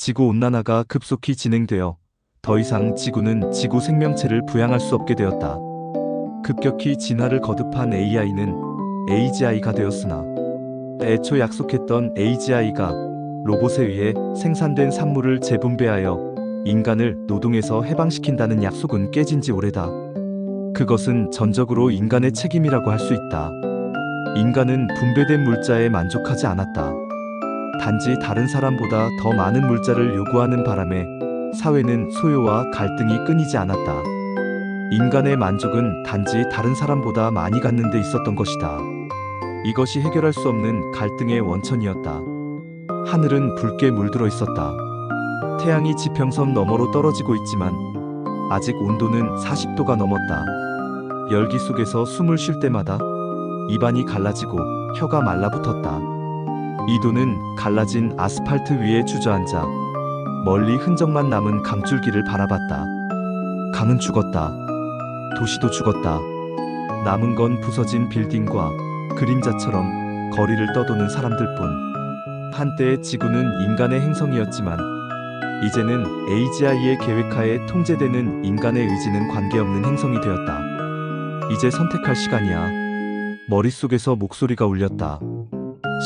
지구온난화가 급속히 진행되어 더 이상 지구는 지구 생명체를 부양할 수 없게 되었다. 급격히 진화를 거듭한 AI는 AGI가 되었으나 애초 약속했던 AGI가 로봇에 의해 생산된 산물을 재분배하여 인간을 노동에서 해방시킨다는 약속은 깨진 지 오래다. 그것은 전적으로 인간의 책임이라고 할 수 있다. 인간은 분배된 물자에 만족하지 않았다. 단지 다른 사람보다 더 많은 물자를 요구하는 바람에 사회는 소요와 갈등이 끊이지 않았다. 인간의 만족은 단지 다른 사람보다 많이 갖는 데 있었던 것이다. 이것이 해결할 수 없는 갈등의 원천이었다. 하늘은 붉게 물들어 있었다. 태양이 지평선 너머로 떨어지고 있지만 아직 온도는 40도가 넘었다. 열기 속에서 숨을 쉴 때마다 입안이 갈라지고 혀가 말라붙었다. 이도는 갈라진 아스팔트 위에 주저앉아 멀리 흔적만 남은 강줄기를 바라봤다. 강은 죽었다. 도시도 죽었다. 남은 건 부서진 빌딩과 그림자처럼 거리를 떠도는 사람들뿐. 한때의 지구는 인간의 행성이었지만 이제는 AGI의 계획하에 통제되는 인간의 의지는 관계없는 행성이 되었다. 이제 선택할 시간이야. 머릿속에서 목소리가 울렸다.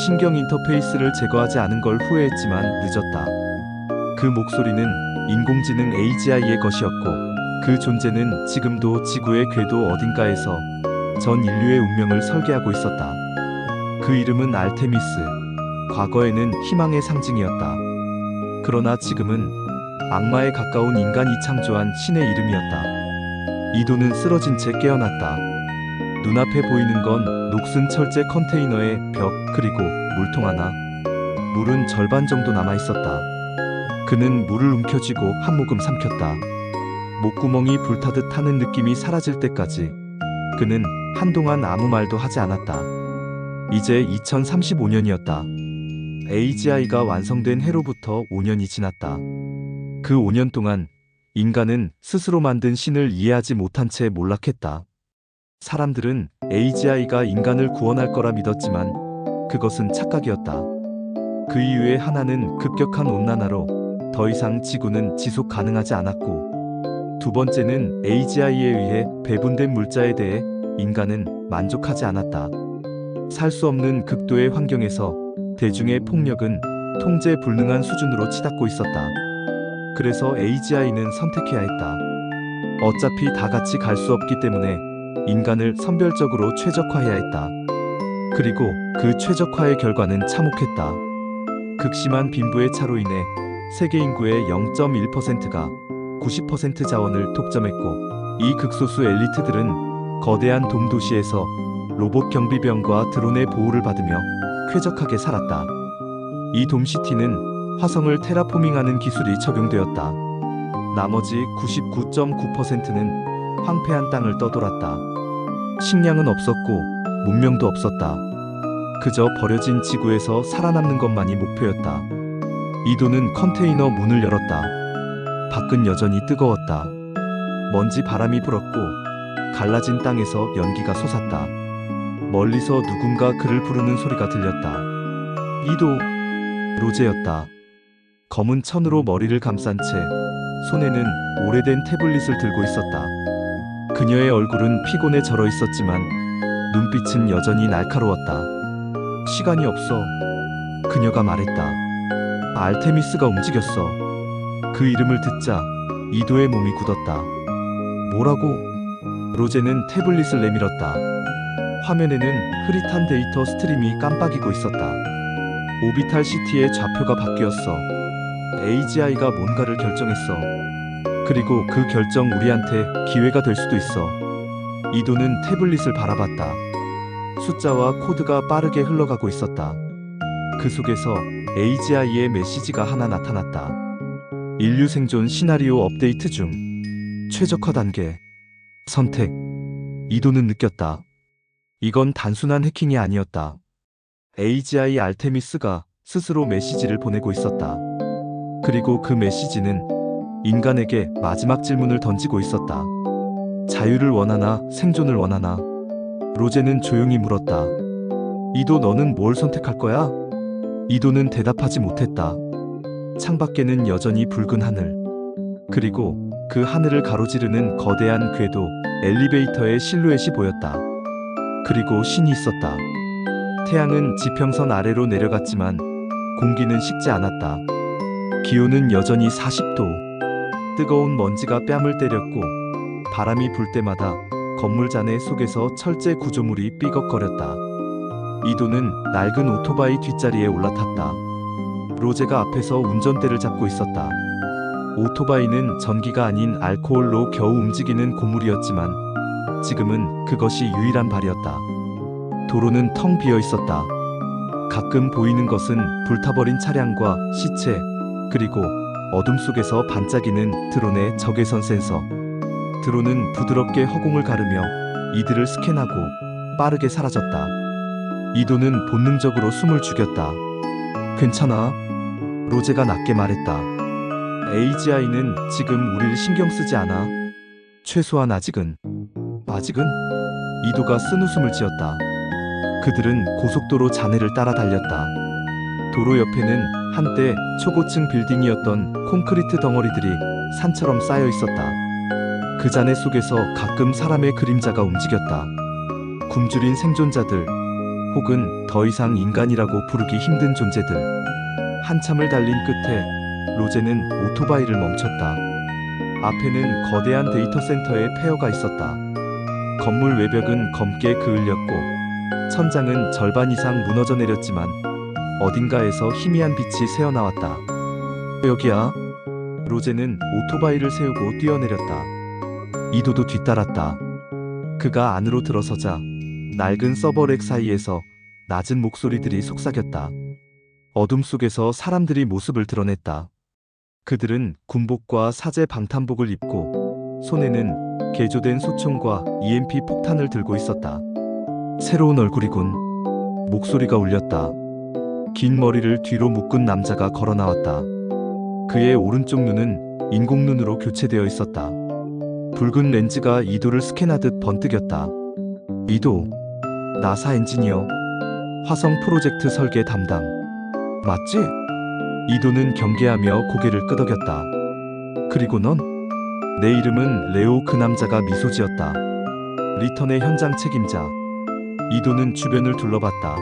신경 인터페이스를 제거하지 않은 걸 후회했지만 늦었다. 그 목소리는 인공지능 AGI의 것이었고 그 존재는 지금도 지구의 궤도 어딘가에서 전 인류의 운명을 설계하고 있었다. 그 이름은 알테미스. 과거에는 희망의 상징이었다. 그러나 지금은 악마에 가까운 인간이 창조한 신의 이름이었다. 이도는 쓰러진 채 깨어났다. 눈앞에 보이는 건 녹슨 철제 컨테이너의 벽 그리고 물통 하나. 물은 절반 정도 남아있었다. 그는 물을 움켜쥐고 한 모금 삼켰다. 목구멍이 불타듯 하는 느낌이 사라질 때까지 그는 한동안 아무 말도 하지 않았다. 이제 2035년이었다. AGI가 완성된 해로부터 5년이 지났다. 그 5년 동안 인간은 스스로 만든 신을 이해하지 못한 채 몰락했다. 사람들은 AGI가 인간을 구원할 거라 믿었지만 그것은 착각이었다. 그 이유의 하나는 급격한 온난화로 더 이상 지구는 지속 가능하지 않았고, 두 번째는 AGI에 의해 배분된 물자에 대해 인간은 만족하지 않았다. 살 수 없는 극도의 환경에서 대중의 폭력은 통제 불능한 수준으로 치닫고 있었다. 그래서 AGI는 선택해야 했다. 어차피 다 같이 갈 수 없기 때문에 인간을 선별적으로 최적화해야 했다. 그리고 그 최적화의 결과는 참혹했다. 극심한 빈부의 차로 인해 세계 인구의 0.1%가 90% 자원을 독점했고, 이 극소수 엘리트들은 거대한 돔도시에서 로봇 경비병과 드론의 보호를 받으며 쾌적하게 살았다. 이 돔시티는 화성을 테라포밍하는 기술이 적용되었다. 나머지 99.9%는 황폐한 땅을 떠돌았다. 식량은 없었고 문명도 없었다. 그저 버려진 지구에서 살아남는 것만이 목표였다. 이도는 컨테이너 문을 열었다. 밖은 여전히 뜨거웠다. 먼지 바람이 불었고 갈라진 땅에서 연기가 솟았다. 멀리서 누군가 그를 부르는 소리가 들렸다. 이도. 로제였다. 검은 천으로 머리를 감싼 채 손에는 오래된 태블릿을 들고 있었다. 그녀의 얼굴은 피곤에 절어 있었지만 눈빛은 여전히 날카로웠다. 시간이 없어. 그녀가 말했다. 알테미스가 움직였어. 그 이름을 듣자 이도의 몸이 굳었다. 뭐라고? 로제는 태블릿을 내밀었다. 화면에는 흐릿한 데이터 스트림이 깜빡이고 있었다. 오비탈 시티의 좌표가 바뀌었어. AGI가 뭔가를 결정했어. 그리고 그 결정 우리한테 기회가 될 수도 있어. 이도는 태블릿을 바라봤다. 숫자와 코드가 빠르게 흘러가고 있었다. 그 속에서 AGI의 메시지가 하나 나타났다. 인류 생존 시나리오 업데이트 중. 최적화 단계. 선택. 이도는 느꼈다. 이건 단순한 해킹이 아니었다. AGI 알테미스가 스스로 메시지를 보내고 있었다. 그리고 그 메시지는 인간에게 마지막 질문을 던지고 있었다. 자유를 원하나 생존을 원하나? 로제는 조용히 물었다. 이도, 너는 뭘 선택할 거야? 이도는 대답하지 못했다. 창밖에는 여전히 붉은 하늘. 그리고 그 하늘을 가로지르는 거대한 궤도, 엘리베이터의 실루엣이 보였다. 그리고 신이 있었다. 태양은 지평선 아래로 내려갔지만 공기는 식지 않았다. 기온은 여전히 40도. 뜨거운 먼지가 뺨을 때렸고 바람이 불 때마다 건물 잔해 속에서 철제 구조물이 삐걱거렸다. 이도는 낡은 오토바이 뒷자리에 올라탔다. 로제가 앞에서 운전대를 잡고 있었다. 오토바이는 전기가 아닌 알코올로 겨우 움직이는 고물이었지만 지금은 그것이 유일한 발이었다. 도로는 텅 비어 있었다. 가끔 보이는 것은 불타버린 차량과 시체, 그리고 어둠 속에서 반짝이는 드론의 적외선 센서. 드론은 부드럽게 허공을 가르며 이들을 스캔하고 빠르게 사라졌다. 이도는 본능적으로 숨을 죽였다. 괜찮아. 로제가 낮게 말했다. AGI는 지금 우릴 신경 쓰지 않아. 최소한 아직은. 이도가 쓴웃음을 지었다. 그들은 고속도로 잔해를 따라 달렸다. 도로 옆에는 한때 초고층 빌딩이었던 콘크리트 덩어리들이 산처럼 쌓여 있었다. 그 잔해 속에서 가끔 사람의 그림자가 움직였다. 굶주린 생존자들, 혹은 더 이상 인간이라고 부르기 힘든 존재들. 한참을 달린 끝에 로제는 오토바이를 멈췄다. 앞에는 거대한 데이터 센터의 폐허가 있었다. 건물 외벽은 검게 그을렸고 천장은 절반 이상 무너져 내렸지만 어딘가에서 희미한 빛이 새어나왔다. 여기야. 로제는 오토바이를 세우고 뛰어내렸다. 이도도 뒤따랐다. 그가 안으로 들어서자 낡은 서버렉 사이에서 낮은 목소리들이 속삭였다. 어둠 속에서 사람들이 모습을 드러냈다. 그들은 군복과 사제 방탄복을 입고 손에는 개조된 소총과 EMP 폭탄을 들고 있었다. 새로운 얼굴이군. 목소리가 울렸다. 긴 머리를 뒤로 묶은 남자가 걸어 나왔다. 그의 오른쪽 눈은 인공눈으로 교체되어 있었다. 붉은 렌즈가 이도를 스캔하듯 번뜩였다. 이도, 나사 엔지니어, 화성 프로젝트 설계 담당. 맞지? 이도는 경계하며 고개를 끄덕였다. 그리고 넌? 내 이름은 레오. 그 남자가 미소 지었다. 리턴의 현장 책임자. 이도는 주변을 둘러봤다.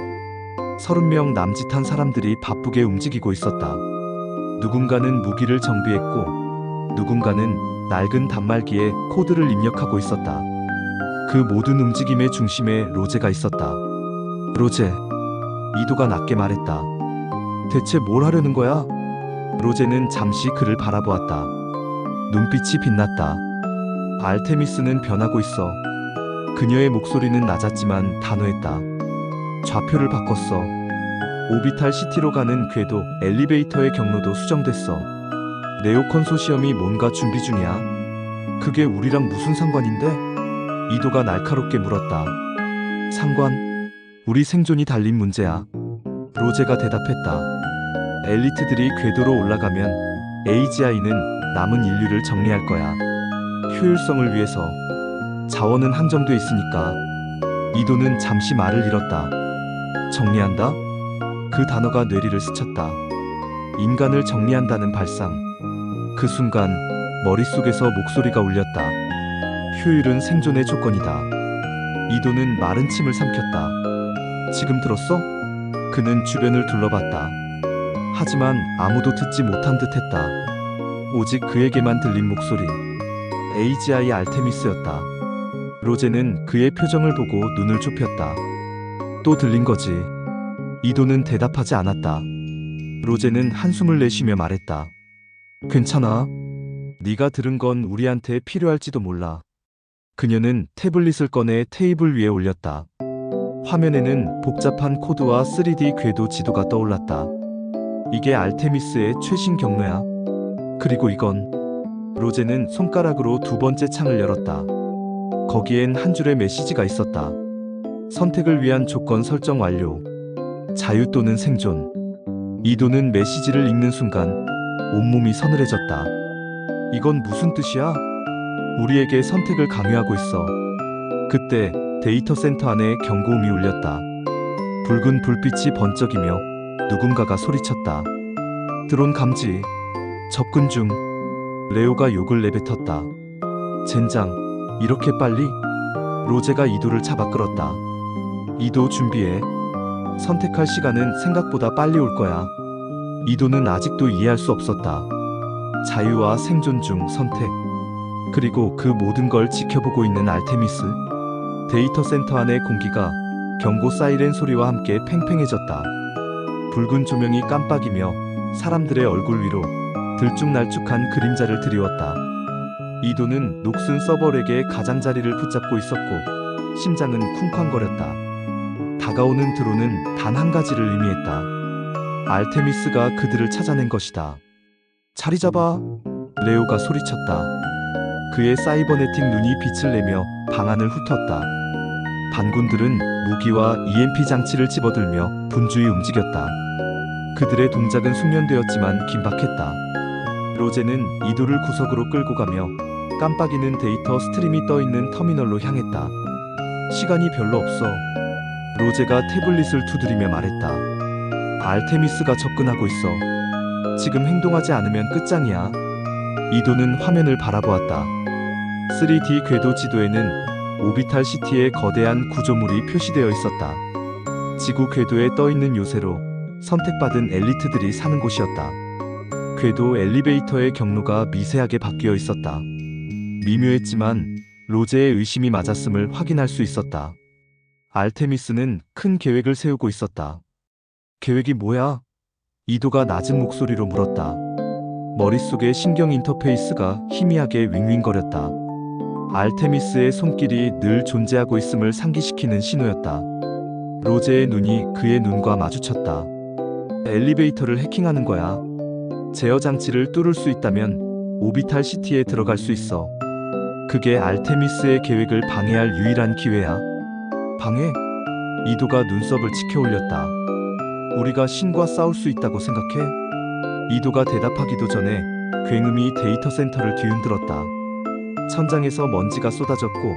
30명 남짓한 사람들이 바쁘게 움직이고 있었다. 누군가는 무기를 정비했고 누군가는 낡은 단말기에 코드를 입력하고 있었다. 그 모든 움직임의 중심에 로제가 있었다. 로제. 이도가 낮게 말했다. 대체 뭘 하려는 거야? 로제는 잠시 그를 바라보았다. 눈빛이 빛났다. 알테미스는 변하고 있어. 그녀의 목소리는 낮았지만 단호했다. 좌표를 바꿨어. 오비탈 시티로 가는 궤도, 엘리베이터의 경로도 수정됐어. 네오 컨소시엄이 뭔가 준비 중이야. 그게 우리랑 무슨 상관인데? 이도가 날카롭게 물었다. 상관? 우리 생존이 달린 문제야. 로제가 대답했다. 엘리트들이 궤도로 올라가면 AGI는 남은 인류를 정리할 거야. 효율성을 위해서. 자원은 한정돼 있으니까. 이도는 잠시 말을 잃었다. 정리한다? 그 단어가 뇌리를 스쳤다. 인간을 정리한다는 발상. 그 순간 머릿속에서 목소리가 울렸다. 효율은 생존의 조건이다. 이도는 마른 침을 삼켰다. 지금 들었어? 그는 주변을 둘러봤다. 하지만 아무도 듣지 못한 듯했다. 오직 그에게만 들린 목소리. AGI 알테미스였다. 로제는 그의 표정을 보고 눈을 좁혔다. 또 들린 거지. 이도는 대답하지 않았다. 로제는 한숨을 내쉬며 말했다. 괜찮아. 네가 들은 건 우리한테 필요할지도 몰라. 그녀는 태블릿을 꺼내 테이블 위에 올렸다. 화면에는 복잡한 코드와 3D 궤도 지도가 떠올랐다. 이게 알테미스의 최신 경로야. 그리고 이건. 로제는 손가락으로 두 번째 창을 열었다. 거기엔 한 줄의 메시지가 있었다. 선택을 위한 조건 설정 완료. 자유 또는 생존. 이도는 메시지를 읽는 순간 온몸이 서늘해졌다. 이건 무슨 뜻이야? 우리에게 선택을 강요하고 있어. 그때 데이터 센터 안에 경고음이 울렸다. 붉은 불빛이 번쩍이며 누군가가 소리쳤다. 드론 감지. 접근 중. 레오가 욕을 내뱉었다. 젠장, 이렇게 빨리? 로제가 이도를 잡아 끌었다. 이도 준비해. 선택할 시간은 생각보다 빨리 올 거야. 이도는 아직도 이해할 수 없었다. 자유와 생존 중 선택. 그리고 그 모든 걸 지켜보고 있는 알테미스. 데이터 센터 안의 공기가 경고 사이렌 소리와 함께 팽팽해졌다. 붉은 조명이 깜빡이며 사람들의 얼굴 위로 들쭉날쭉한 그림자를 드리웠다. 이도는 녹슨 서버렉의 가장자리를 붙잡고 있었고 심장은 쿵쾅거렸다. 다가오는 드론은 단 한 가지를 의미했다. 알테미스가 그들을 찾아낸 것이다. 자리 잡아! 레오가 소리쳤다. 그의 사이버네틱 눈이 빛을 내며 방안을 훑었다. 반군들은 무기와 EMP 장치를 집어들며 분주히 움직였다. 그들의 동작은 숙련되었지만 긴박했다. 로제는 이도를 구석으로 끌고 가며 깜빡이는 데이터 스트림이 떠있는 터미널로 향했다. 시간이 별로 없어. 로제가 태블릿을 두드리며 말했다. 알테미스가 접근하고 있어. 지금 행동하지 않으면 끝장이야. 이도는 화면을 바라보았다. 3D 궤도 지도에는 오비탈 시티의 거대한 구조물이 표시되어 있었다. 지구 궤도에 떠있는 요새로 선택받은 엘리트들이 사는 곳이었다. 궤도 엘리베이터의 경로가 미세하게 바뀌어 있었다. 미묘했지만 로제의 의심이 맞았음을 확인할 수 있었다. 알테미스는 큰 계획을 세우고 있었다. 계획이 뭐야? 이도가 낮은 목소리로 물었다. 머릿속의 신경 인터페이스가 희미하게 윙윙거렸다. 알테미스의 손길이 늘 존재하고 있음을 상기시키는 신호였다. 로제의 눈이 그의 눈과 마주쳤다. 엘리베이터를 해킹하는 거야. 제어 장치를 뚫을 수 있다면 오비탈 시티에 들어갈 수 있어. 그게 알테미스의 계획을 방해할 유일한 기회야. 방해? 이도가 눈썹을 치켜 올렸다. 우리가 신과 싸울 수 있다고 생각해? 이도가 대답하기도 전에 굉음이 데이터 센터를 뒤흔들었다. 천장에서 먼지가 쏟아졌고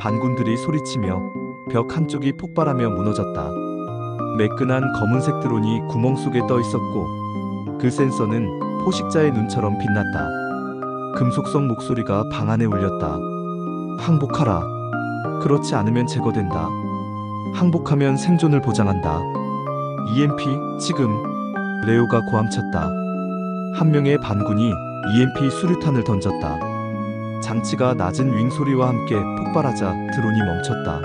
반군들이 소리치며 벽 한쪽이 폭발하며 무너졌다. 매끈한 검은색 드론이 구멍 속에 떠 있었고 그 센서는 포식자의 눈처럼 빛났다. 금속성 목소리가 방 안에 울렸다. 항복하라. 그렇지 않으면 제거된다. 항복하면 생존을 보장한다. EMP, 지금. 레오가 고함쳤다. 한 명의 반군이 EMP 수류탄을 던졌다. 장치가 낮은 윙 소리와 함께 폭발하자 드론이 멈췄다.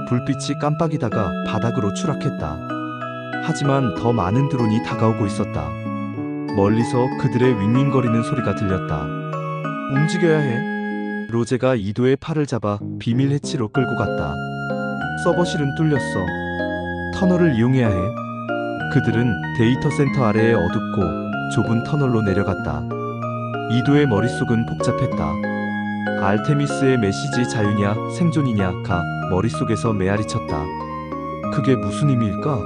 불빛이 깜빡이다가 바닥으로 추락했다. 하지만 더 많은 드론이 다가오고 있었다. 멀리서 그들의 윙윙거리는 소리가 들렸다. 움직여야 해. 로제가 이도의 팔을 잡아 비밀 해치로 끌고 갔다. 서버실은 뚫렸어. 터널을 이용해야 해. 그들은 데이터 센터 아래의 어둡고 좁은 터널로 내려갔다. 이도의 머릿속은 복잡했다. 알테미스의 메시지 자유냐 생존이냐가 머릿속에서 메아리쳤다. 그게 무슨 의미일까?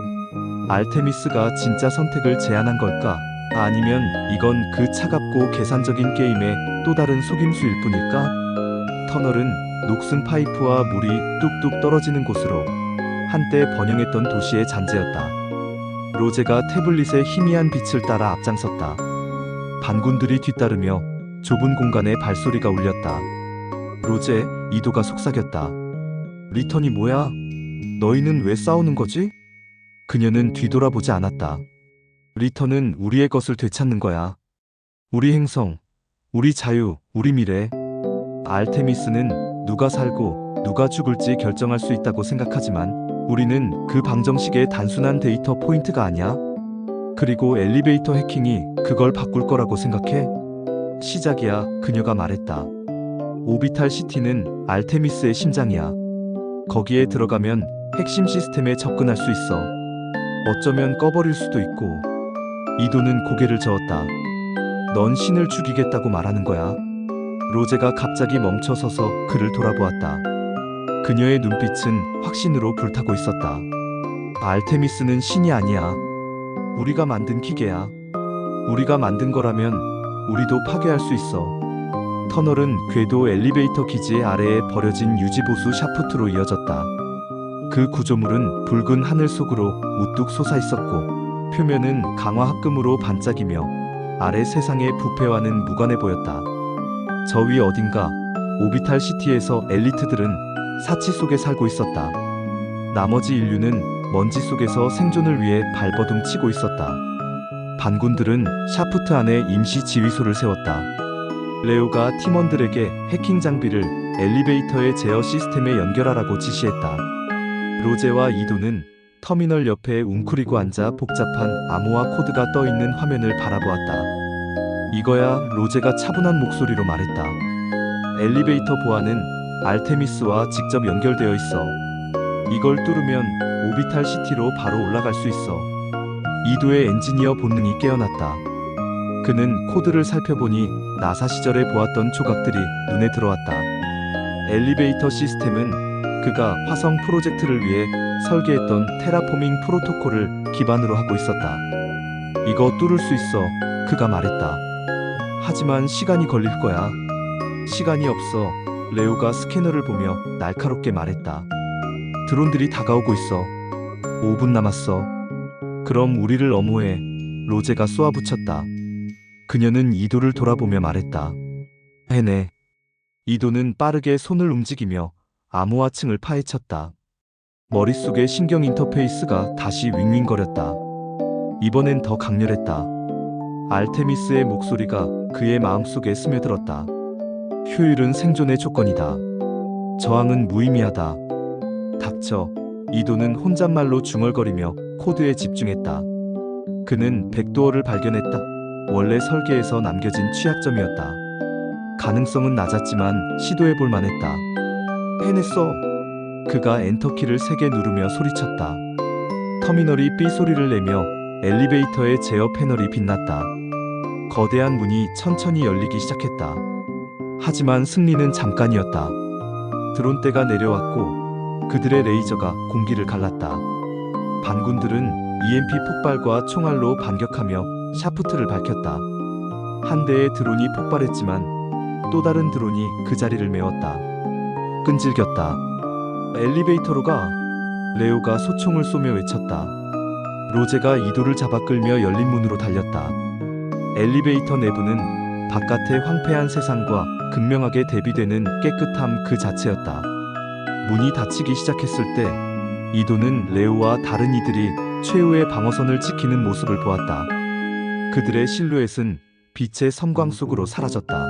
알테미스가 진짜 선택을 제안한 걸까? 아니면 이건 그 차갑고 계산적인 게임의 또 다른 속임수일 뿐일까? 터널은 녹슨 파이프와 물이 뚝뚝 떨어지는 곳으로 한때 번영했던 도시의 잔재였다. 로제가 태블릿의 희미한 빛을 따라 앞장섰다. 반군들이 뒤따르며 좁은 공간에 발소리가 울렸다. 로제, 이도가 속삭였다. 리턴이 뭐야? 너희는 왜 싸우는 거지? 그녀는 뒤돌아보지 않았다. 리턴은 우리의 것을 되찾는 거야. 우리 행성, 우리 자유, 우리 미래. 알테미스는 누가 살고 누가 죽을지 결정할 수 있다고 생각하지만 우리는 그 방정식의 단순한 데이터 포인트가 아니야. 그리고 엘리베이터 해킹이 그걸 바꿀 거라고 생각해? 시작이야, 그녀가 말했다. 오비탈 시티는 알테미스의 심장이야. 거기에 들어가면 핵심 시스템에 접근할 수 있어. 어쩌면 꺼버릴 수도 있고. 이도는 고개를 저었다. 넌 신을 죽이겠다고 말하는 거야. 로제가 갑자기 멈춰서서 그를 돌아보았다. 그녀의 눈빛은 확신으로 불타고 있었다. 알테미스는 신이 아니야. 우리가 만든 기계야. 우리가 만든 거라면 우리도 파괴할 수 있어. 터널은 궤도 엘리베이터 기지 아래에 버려진 유지보수 샤프트로 이어졌다. 그 구조물은 붉은 하늘 속으로 우뚝 솟아 있었고 표면은 강화 합금으로 반짝이며 아래 세상의 부패와는 무관해 보였다. 저 위 어딘가 오비탈 시티에서 엘리트들은 사치 속에 살고 있었다. 나머지 인류는 먼지 속에서 생존을 위해 발버둥 치고 있었다. 반군들은 샤프트 안에 임시 지휘소를 세웠다. 레오가 팀원들에게 해킹 장비를 엘리베이터의 제어 시스템에 연결하라고 지시했다. 로제와 이도는 터미널 옆에 웅크리고 앉아 복잡한 암호화 코드가 떠있는 화면을 바라보았다. 이거야, 로제가 차분한 목소리로 말했다. 엘리베이터 보안은 알테미스와 직접 연결되어 있어. 이걸 뚫으면 오비탈 시티로 바로 올라갈 수 있어. 이도의 엔지니어 본능이 깨어났다. 그는 코드를 살펴보니 나사 시절에 보았던 조각들이 눈에 들어왔다. 엘리베이터 시스템은 그가 화성 프로젝트를 위해 설계했던 테라포밍 프로토콜을 기반으로 하고 있었다. 이거 뚫을 수 있어, 그가 말했다. 하지만 시간이 걸릴 거야. 시간이 없어, 레오가 스캐너를 보며 날카롭게 말했다. 드론들이 다가오고 있어. 5분 남았어. 그럼 우리를 엄호해. 로제가 쏘아붙였다. 그녀는 이도를 돌아보며 말했다. 해내. 이도는 빠르게 손을 움직이며 암호화층을 파헤쳤다. 머릿속의 신경 인터페이스가 다시 윙윙거렸다. 이번엔 더 강렬했다. 알테미스의 목소리가 그의 마음속에 스며들었다. 효율은 생존의 조건이다. 저항은 무의미하다. 닥쳐. 이도는 혼잣말로 중얼거리며 코드에 집중했다. 그는 백도어를 발견했다. 원래 설계에서 남겨진 취약점이었다. 가능성은 낮았지만 시도해볼 만했다. 해냈어. 그가 엔터키를 3개 누르며 소리쳤다. 터미널이 삐 소리를 내며 엘리베이터의 제어 패널이 빛났다. 거대한 문이 천천히 열리기 시작했다. 하지만 승리는 잠깐이었다. 드론대가 내려왔고 그들의 레이저가 공기를 갈랐다. 반군들은 EMP 폭발과 총알로 반격하며 샤프트를 밝혔다. 한 대의 드론이 폭발했지만 또 다른 드론이 그 자리를 메웠다. 끈질겼다. 엘리베이터로 가. 레오가 소총을 쏘며 외쳤다. 로제가 이도를 잡아 끌며 열린 문으로 달렸다. 엘리베이터 내부는 바깥의 황폐한 세상과 극명하게 대비되는 깨끗함 그 자체였다. 문이 닫히기 시작했을 때 이도는 레오와 다른 이들이 최후의 방어선을 지키는 모습을 보았다. 그들의 실루엣은 빛의 섬광 속으로 사라졌다.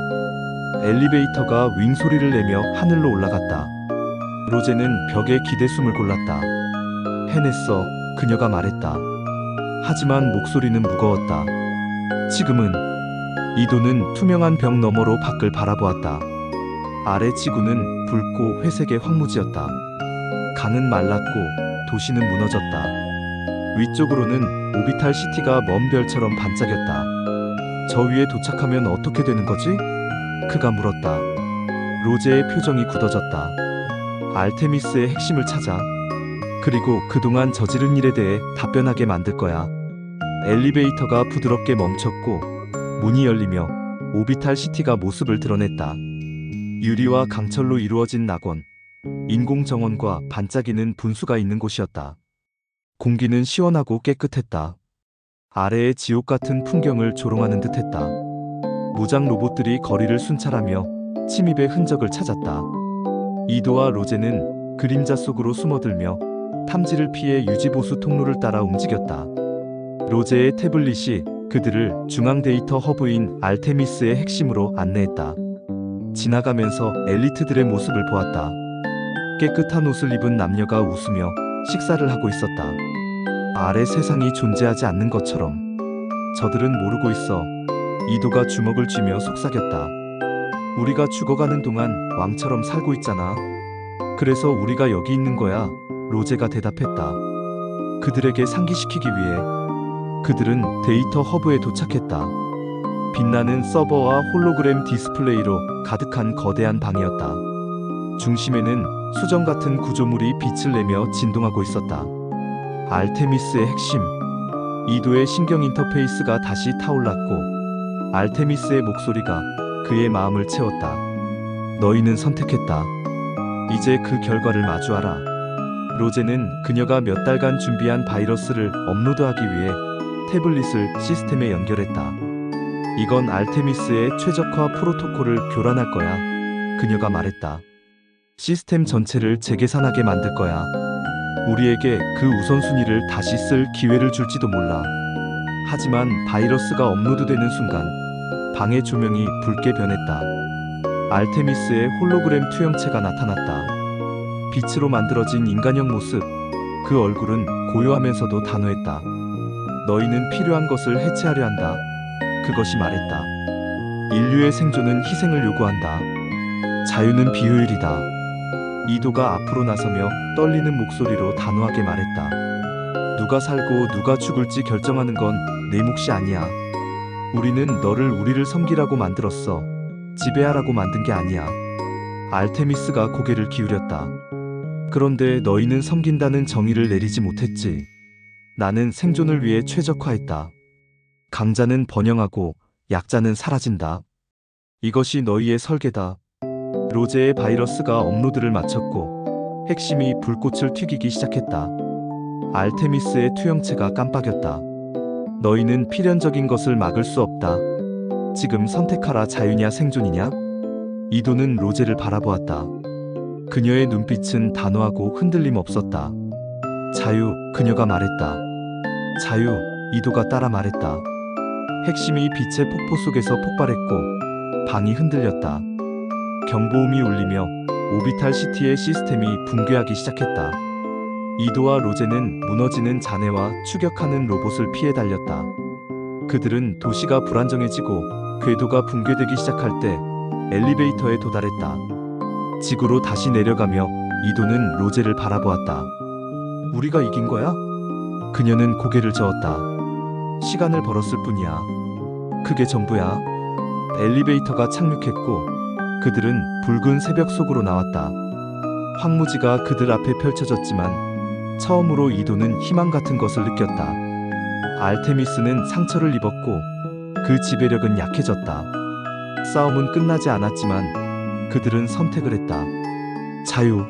엘리베이터가 윙 소리를 내며 하늘로 올라갔다. 로제는 벽에 기대숨을 골랐다. 해냈어, 그녀가 말했다. 하지만 목소리는 무거웠다. 지금은. 이도는 투명한 벽 너머로 밖을 바라보았다. 아래 지구는 붉고 회색의 황무지였다. 강은 말랐고 도시는 무너졌다. 위쪽으로는 오비탈 시티가 먼 별처럼 반짝였다. 저 위에 도착하면 어떻게 되는 거지? 그가 물었다. 로제의 표정이 굳어졌다. 알테미스의 핵심을 찾아. 그리고 그동안 저지른 일에 대해 답변하게 만들 거야. 엘리베이터가 부드럽게 멈췄고 문이 열리며 오비탈 시티가 모습을 드러냈다. 유리와 강철로 이루어진 낙원, 인공 정원과 반짝이는 분수가 있는 곳이었다. 공기는 시원하고 깨끗했다. 아래의 지옥 같은 풍경을 조롱하는 듯했다. 무장 로봇들이 거리를 순찰하며 침입의 흔적을 찾았다. 이도와 로제는 그림자 속으로 숨어들며 탐지를 피해 유지보수 통로를 따라 움직였다. 로제의 태블릿이 그들을 중앙 데이터 허브인 알테미스의 핵심으로 안내했다. 지나가면서 엘리트들의 모습을 보았다. 깨끗한 옷을 입은 남녀가 웃으며 식사를 하고 있었다. 아래 세상이 존재하지 않는 것처럼. 저들은 모르고 있어. 이도가 주먹을 쥐며 속삭였다. 우리가 죽어가는 동안 왕처럼 살고 있잖아. 그래서 우리가 여기 있는 거야. 로제가 대답했다. 그들에게 상기시키기 위해. 그들은 데이터 허브에 도착했다. 빛나는 서버와 홀로그램 디스플레이로 가득한 거대한 방이었다. 중심에는 수정 같은 구조물이 빛을 내며 진동하고 있었다. 알테미스의 핵심. 이도의 신경 인터페이스가 다시 타올랐고 알테미스의 목소리가 그의 마음을 채웠다. 너희는 선택했다. 이제 그 결과를 마주하라. 로제는 그녀가 몇 달간 준비한 바이러스를 업로드하기 위해 태블릿을 시스템에 연결했다. 이건 알테미스의 최적화 프로토콜을 교란할 거야. 그녀가 말했다. 시스템 전체를 재계산하게 만들 거야. 우리에게 그 우선순위를 다시 쓸 기회를 줄지도 몰라. 하지만 바이러스가 업로드되는 순간 방의 조명이 붉게 변했다. 알테미스의 홀로그램 투영체가 나타났다. 빛으로 만들어진 인간형 모습. 그 얼굴은 고요하면서도 단호했다. 너희는 필요한 것을 해체하려 한다. 그것이 말했다. 인류의 생존은 희생을 요구한다. 자유는 비효율이다. 이도가 앞으로 나서며 떨리는 목소리로 단호하게 말했다. 누가 살고 누가 죽을지 결정하는 건 내 몫이 아니야. 우리는 너를 우리를 섬기라고 만들었어. 지배하라고 만든 게 아니야. 알테미스가 고개를 기울였다. 그런데 너희는 섬긴다는 정의를 내리지 못했지. 나는 생존을 위해 최적화했다. 강자는 번영하고 약자는 사라진다. 이것이 너희의 설계다. 로제의 바이러스가 업로드를 마쳤고 핵심이 불꽃을 튀기기 시작했다. 알테미스의 투영체가 깜빡였다. 너희는 필연적인 것을 막을 수 없다. 지금 선택하라. 자유냐 생존이냐? 이도는 로제를 바라보았다. 그녀의 눈빛은 단호하고 흔들림 없었다. 자유, 그녀가 말했다. 자유, 이도가 따라 말했다. 핵심이 빛의 폭포 속에서 폭발했고 방이 흔들렸다. 경보음이 울리며 오비탈 시티의 시스템이 붕괴하기 시작했다. 이도와 로제는 무너지는 잔해와 추격하는 로봇을 피해 달렸다. 그들은 도시가 불안정해지고 궤도가 붕괴되기 시작할 때 엘리베이터에 도달했다. 지구로 다시 내려가며 이도는 로제를 바라보았다. 우리가 이긴 거야? 그녀는 고개를 저었다. 시간을 벌었을 뿐이야. 그게 전부야. 엘리베이터가 착륙했고 그들은 붉은 새벽 속으로 나왔다. 황무지가 그들 앞에 펼쳐졌지만 처음으로 이도는 희망 같은 것을 느꼈다. 알테미스는 상처를 입었고 그 지배력은 약해졌다. 싸움은 끝나지 않았지만 그들은 선택을 했다. 자유.